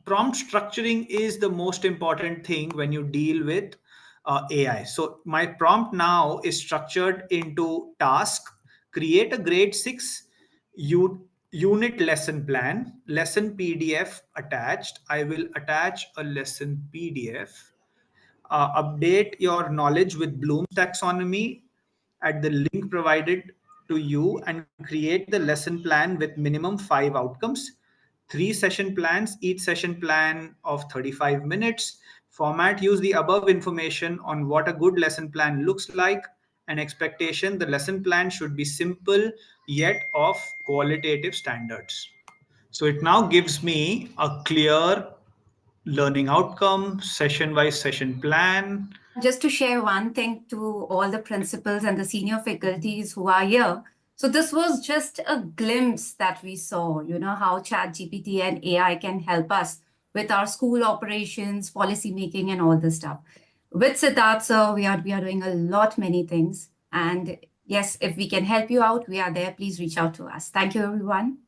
prompt structuring is the most important thing when you deal with AI. So my prompt now is structured into task: create a grade 6 unit lesson plan, lesson PDF attached. I will attach a lesson PDF. Update your knowledge with Bloom's taxonomy at the link provided to you, and create the lesson plan with minimum 5 outcomes. 3 session plans, each session plan of 35 minutes. Format: use the above information on what a good lesson plan looks like. An expectation: the lesson plan should be simple yet of qualitative standards. So it now gives me a clear learning outcome, session wise session plan. Just to share one thing to all the principals and the senior faculties who are here. So this was just a glimpse that we saw, how ChatGPT and AI can help us with our school operations, policy making, and all this stuff. With Siddharth, sir, we are doing a lot, many things. And yes, if we can help you out, we are there. Please reach out to us. Thank you, everyone.